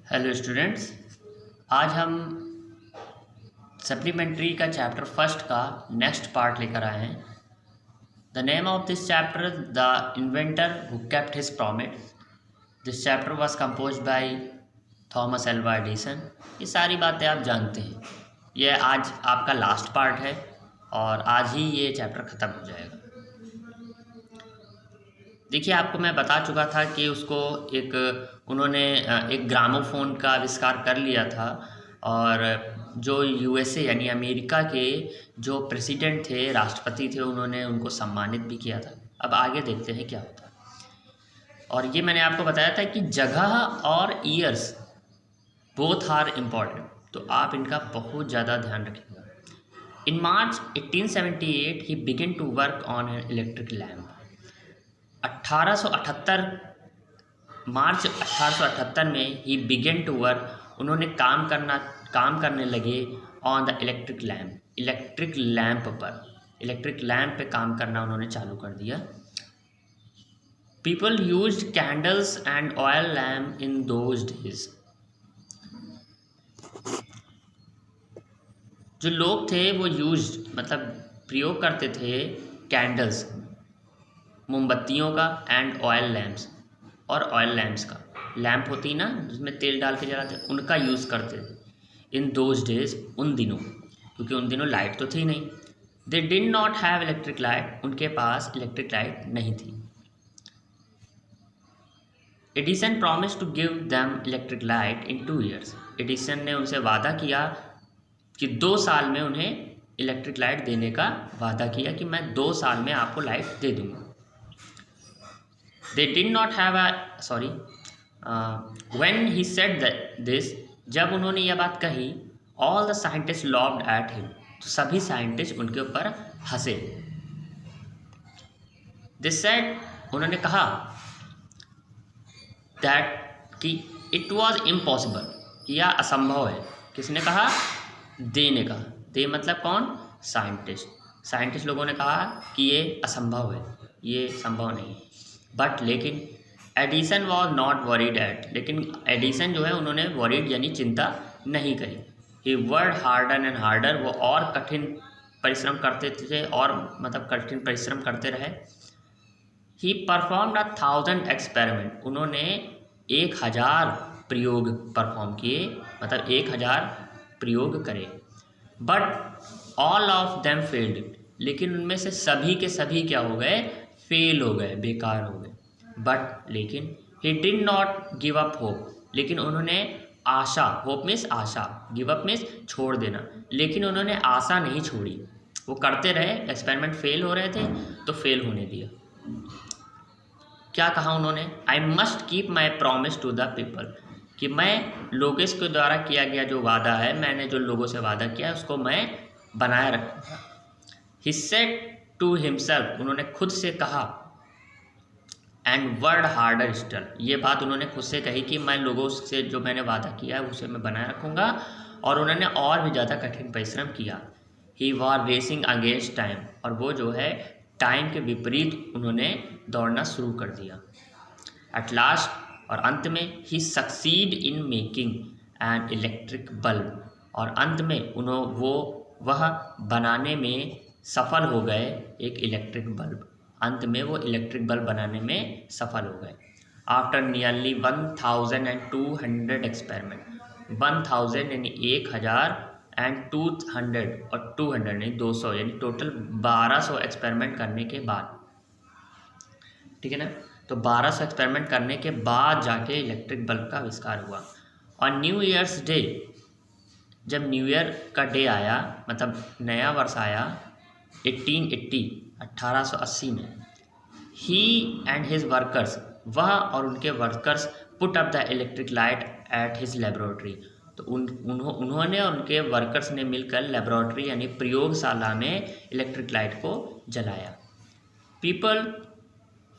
Hello students, आज हम supplementary का चैप्टर फर्स्ट का नेक्स्ट पार्ट लेकर आए हैं। The name of this chapter the inventor who kept his promise. This chapter was composed by Thomas Alva Edison. ये सारी बातें आप जानते हैं। यह आज आपका लास्ट पार्ट है और आज ही ये चैप्टर ख़त्म हो जाएगा। देखिए, आपको मैं बता चुका था कि उन्होंने एक ग्रामोफोन का आविष्कार कर लिया था और जो यूएसए यानी अमेरिका के जो प्रेसिडेंट थे, राष्ट्रपति थे, उन्होंने उनको सम्मानित भी किया था। अब आगे देखते हैं क्या होता है। और ये मैंने आपको बताया था कि जगह और ईयर्स बोथ आर इम्पॉर्टेंट, तो आप इनका बहुत ज़्यादा ध्यान रखिएगा। In March 1878 he begin to work on an electric lamp. 1878 मार्च 1878 में ही बिगिन टू वर्क, उन्होंने काम करने लगे ऑन द इलेक्ट्रिक लैम्प पर। इलेक्ट्रिक लैम्प पे काम करना उन्होंने चालू कर दिया। People used candles and oil lamp in those days. जो लोग थे वो मतलब प्रयोग करते थे कैंडल्स, मोमबत्तियों का, एंड ऑयल लैम्प्स, और ऑयल लैम्प्स का। लैम्प होती ना जिसमें तेल डाल के जलाते, उनका यूज़ करते थे इन दोज डेज, उन दिनों, क्योंकि उन दिनों लाइट तो थी नहीं। They did not have electric light, उनके पास इलेक्ट्रिक लाइट नहीं थी। Edison promise to give them electric light in 2 years। एडिसन ने उनसे वादा किया कि 2 साल में उन्हें इलेक्ट्रिक लाइट देने का वादा किया कि मैं 2 साल में आपको लाइट दे दूँगा। They did not have when he said this, जब उन्होंने यह बात कही, all the scientists laughed at him, तो सभी साइंटिस्ट उनके ऊपर हंसे। They said, उन्होंने कहा that कि it was impossible, कि यह असंभव है। किसने कहा? देने का। दे मतलब कौन? साइंटिस्ट लोगों ने कहा कि ये असंभव है, ये संभव नहीं है। बट लेकिन Edison was not worried eight, लेकिन एडिसन जो है उन्होंने वरीड यानी चिंता नहीं करी। ही वर्ड हार्डर एंड हार्डर, वो और कठिन परिश्रम करते थे और मतलब कठिन परिश्रम करते रहे। ही परफॉर्म्ड 1000 एक्सपेरिमेंट, उन्होंने 1000 प्रयोग परफॉर्म किए, मतलब 1000 प्रयोग करे। But all of them failed, लेकिन उनमें से सभी के सभी क्या हो गए? फेल हो गए, बेकार हो गए। बट लेकिन he did not give up hope, लेकिन उन्होंने आशा, होप मीन्स आशा, गिव अप मीन्स छोड़ देना, लेकिन उन्होंने आशा नहीं छोड़ी। वो करते रहे, एक्सपेरिमेंट फेल हो रहे थे तो फेल होने दिया। क्या कहा उन्होंने? I must keep my promise to the people, कि मैं लोगों के द्वारा किया गया जो वादा है, मैंने जो लोगों से वादा किया उसको मैं बनाए रखूँगा। ही सेड टू हिमसेल्फ, उन्होंने खुद से कहा, एंड वर्ड हार्डर स्टिल, ये बात उन्होंने खुद से कही कि मैं लोगों से जो मैंने वादा किया है उसे मैं बनाए रखूँगा, और उन्होंने और भी ज़्यादा कठिन परिश्रम किया। ही वार रेसिंग अगेंस्ट टाइम, और वो जो है टाइम के विपरीत उन्होंने दौड़ना शुरू कर दिया। एट लास्ट, और अंत में, he succeed in making an electric bulb, और अंत में वह बनाने में सफल हो गए एक इलेक्ट्रिक बल्ब। अंत में वो इलेक्ट्रिक बल्ब बनाने में सफल हो गए। आफ्टर नियरली 1200 एक्सपेरिमेंट, 1000 यानी 1000 एंड 200 और 200 यानी 200, यानी टोटल 1200 एक्सपेरिमेंट करने के बाद, ठीक है ना, तो 1200 एक्सपेरिमेंट करने के बाद जाके इलेक्ट्रिक बल्ब का आविष्कार हुआ। और न्यू ईयर्स डे, जब न्यू ईयर का डे आया, मतलब नया वर्ष आया 1880 में, ही एंड हिज वर्कर्स, वह और उनके workers put up the electric light at his laboratory, तो उन्होंने और उनके वर्कर्स ने मिलकर लेबोरेटरी यानी प्रयोगशाला में इलेक्ट्रिक लाइट को जलाया। People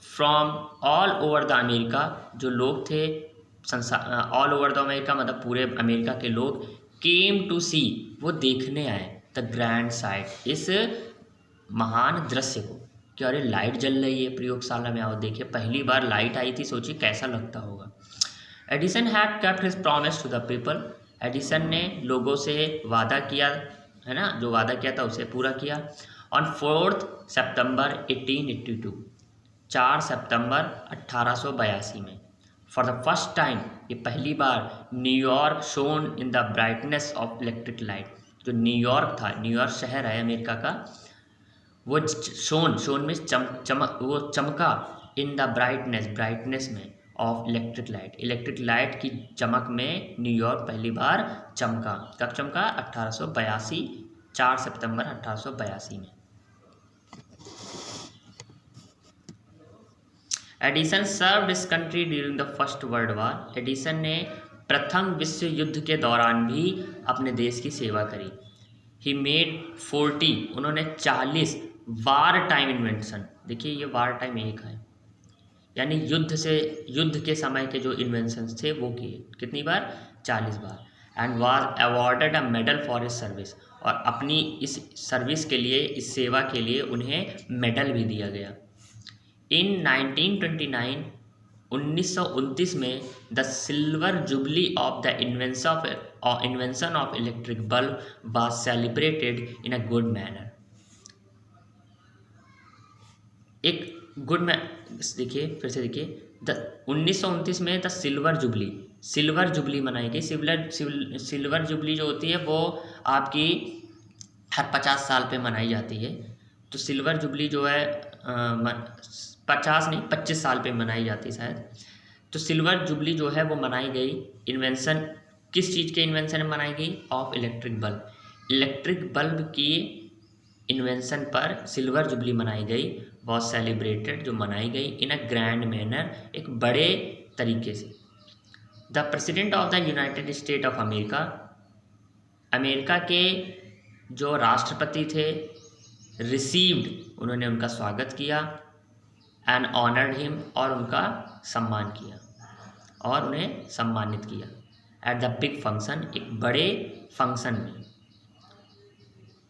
from all over the America, जो लोग थे ऑल ओवर द अमेरिका मतलब पूरे अमेरिका के लोग, केम टू सी, वो देखने आए, द ग्रैंड साइट, इस महान दृश्य को, कि अरे लाइट जल रही है प्रयोगशाला में, आओ देखिए, पहली बार लाइट आई थी, सोचिए कैसा लगता होगा। Edison had kept his promise to the people. Edison ने लोगों से वादा किया, है ना, जो वादा किया था उसे पूरा किया। ऑन 4 सितंबर 1882, 4 सितंबर 1882 में, फॉर द फर्स्ट टाइम, ये पहली बार, New York shone in the brightness of electric light. जो न्यूयॉर्क था, न्यूयॉर्क शहर है अमेरिका का, वो शोन में वो चमका, इन द ब्राइटनेस में of electric light, electric light की चमक में न्यूयॉर्क पहली बार चमका। कब चमका? 1882, 4 सितंबर 1882 में। Edison served his country during the first world war. Edison ने प्रथम विश्व युद्ध के दौरान भी अपने देश की सेवा करी। ही मेड 40, उन्होंने 40 वार टाइम इन्वेंशन, देखिए ये वार टाइम एक है, यानी युद्ध के समय के जो इन्वेंशंस थे वो किए। कितनी बार? 40 बार। And was awarded a medal for his service, और अपनी इस सर्विस के लिए, इस सेवा के लिए उन्हें मेडल भी दिया गया। इन 1929, 1929 में the silver jubilee of the invention of electric bulb was celebrated in a good manner. एक गुड मैन, देखिए फिर से देखिए, 1929 में द सिल्वर जुबली मनाई गई। सिल्वर जुबली जो होती है वो आपकी हर 50 साल पे मनाई जाती है। तो सिल्वर जुबली जो है 50 नहीं 25 साल पे मनाई जाती है शायद। तो सिल्वर जुबली जो है वो मनाई गई, इन्वेंशन, किस चीज़ के इन्वेंशन में मनाई गई? Of electric bulb. Electric bulb की इन्वेंशन पर सिल्वर जुबली मनाई गई, वॉज सेलिब्रेटेड, जो मनाई गई, इन अ ग्रैंड मैनर, एक बड़े तरीके से। The president of the United state of America, America के जो राष्ट्रपति थे, रिसीव्ड, उन्होंने उनका स्वागत किया, एंड ऑनर्ड हिम, और उनका सम्मान किया, और उन्हें सम्मानित किया, एट द बिग फंक्शन, एक बड़े फंक्शन में।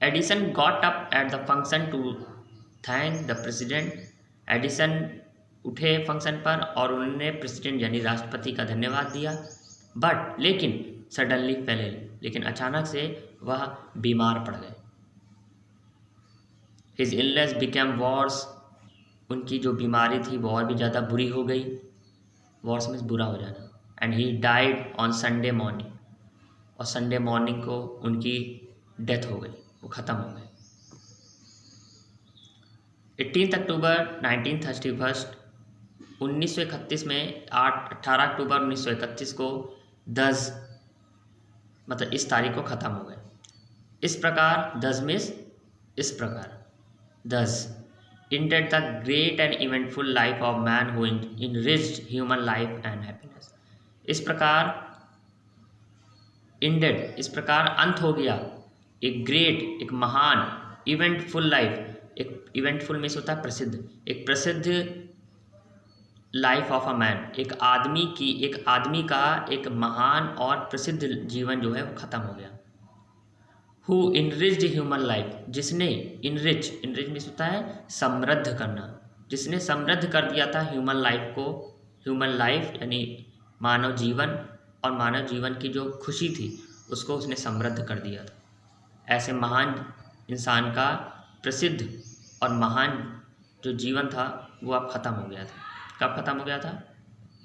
Edison got up at the function to thank the president. Edison उठे फंक्शन पर और उन्होंने प्रेसिडेंट यानी राष्ट्रपति का धन्यवाद दिया। बट लेकिन सडनली फेल, लेकिन अचानक से वह बीमार पड़ गए। हिज इलनेस बिकेम वर्स, उनकी जो बीमारी थी वो और भी ज़्यादा बुरी हो गई। वर्स मीन्स बुरा हो जाना। And he died on Sunday morning, और संडे मॉर्निंग को उनकी डेथ हो गई, वो ख़त्म हो गए। 18 अक्टूबर 1931, 1931 में 18 अक्टूबर 1931 को 10, मतलब इस तारीख को ख़त्म हो गए। इस प्रकार 10 में इस प्रकार 10 ended the great and eventful life of man who enriched human life and happiness। इस प्रकार ended, इस प्रकार अंत हो गया, एक ग्रेट, एक महान, इवेंटफुल लाइफ, एक इवेंटफुल में होता है प्रसिद्ध, एक प्रसिद्ध लाइफ ऑफ अ मैन, एक आदमी का एक महान और प्रसिद्ध जीवन जो है वो ख़त्म हो गया। हु इनरिच्ड ह्यूमन लाइफ, जिसने इनरिच में होता है समृद्ध करना, जिसने समृद्ध कर दिया था ह्यूमन लाइफ को, ह्यूमन लाइफ यानी मानव जीवन, और मानव जीवन की जो खुशी थी उसको उसने समृद्ध कर दिया था। ऐसे महान इंसान का प्रसिद्ध और महान जो जीवन था वो अब ख़त्म हो गया था। कब ख़त्म हो गया था?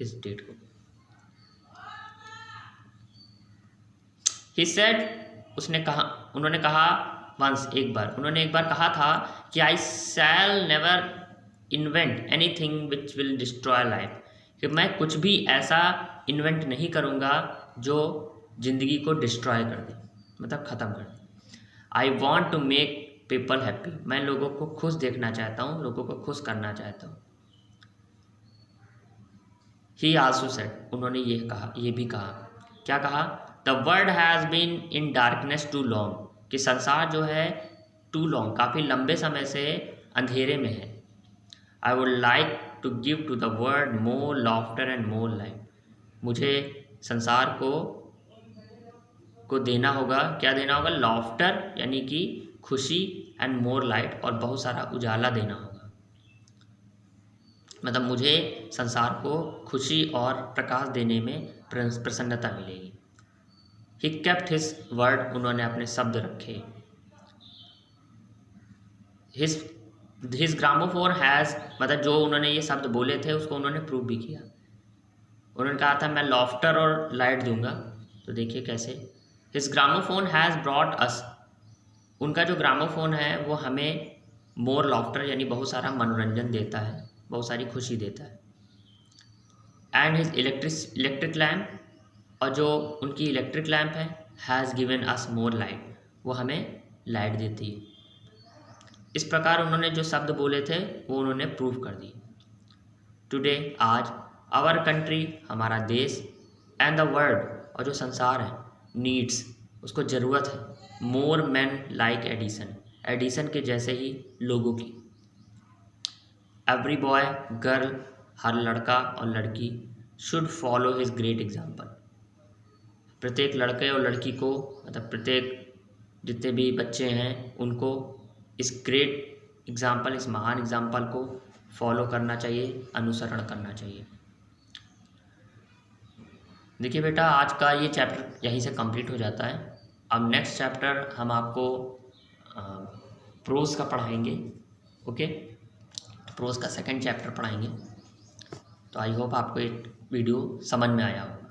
इस डेट को। He said, उन्होंने कहा वंस, उन्होंने एक बार कहा था कि I shall never invent anything which will destroy life, कि मैं कुछ भी ऐसा इन्वेंट नहीं करूँगा जो ज़िंदगी को डिस्ट्रॉय कर दे, मतलब ख़त्म कर दे। I want to make people happy, मैं लोगों को खुश देखना चाहता हूँ, लोगों को खुश करना चाहता हूँ। ही आल्सो सेड, उन्होंने ये भी कहा, क्या कहा? The world has been in darkness too long, कि संसार जो है टू लॉन्ग, काफ़ी लंबे समय से अंधेरे में है। I would like to give to the world more laughter and more light, मुझे संसार को देना होगा, क्या देना होगा? लॉफ्टर यानी कि खुशी, एंड मोर लाइट, और बहुत सारा उजाला देना होगा। मतलब मुझे संसार को खुशी और प्रकाश देने में प्रसन्नता मिलेगी। ही केप्ट हिज वर्ड, उन्होंने अपने शब्द रखे। हिज ग्रामोफोन हैज़, मतलब जो उन्होंने ये शब्द बोले थे उसको उन्होंने प्रूव भी किया। उन्होंने कहा था मैं लॉफ्टर और लाइट दूंगा, तो देखिए कैसे। हिज ग्रामोफोन हैज़ ब्रॉट अस, उनका जो ग्रामोफोन है वो हमें मोर लॉफ्टर यानी बहुत सारा मनोरंजन देता है, बहुत सारी खुशी देता है। एंड हिज इलेक्ट्रिक लैम्प, और जो उनकी इलेक्ट्रिक लैम्प है, has given us more light, वो हमें लाइट देती है। इस प्रकार उन्होंने जो शब्द बोले थे वो उन्होंने प्रूव कर दिए। टुडे, आज, आवर कंट्री, हमारा देश, एंड द वर्ल्ड, और जो संसार है, नीड्स, उसको ज़रूरत है, more man like Edison, Edison के जैसे ही लोगों की। एवरी बॉय, गर्ल, हर लड़का और लड़की, should follow his great example, प्रत्येक लड़के और लड़की को, मतलब प्रत्येक जितने भी बच्चे हैं उनको इस ग्रेट एग्जाम्पल, इस महान एग्जाम्पल को फॉलो करना चाहिए, अनुसरण करना चाहिए। देखिए बेटा, आज का ये चैप्टर यहीं से कंप्लीट हो जाता है। अब नेक्स्ट चैप्टर हम आपको प्रोज का पढ़ाएंगे। ओके, प्रोज का सेकंड चैप्टर पढ़ाएंगे। तो आई होप आपको ये वीडियो समझ में आया हो।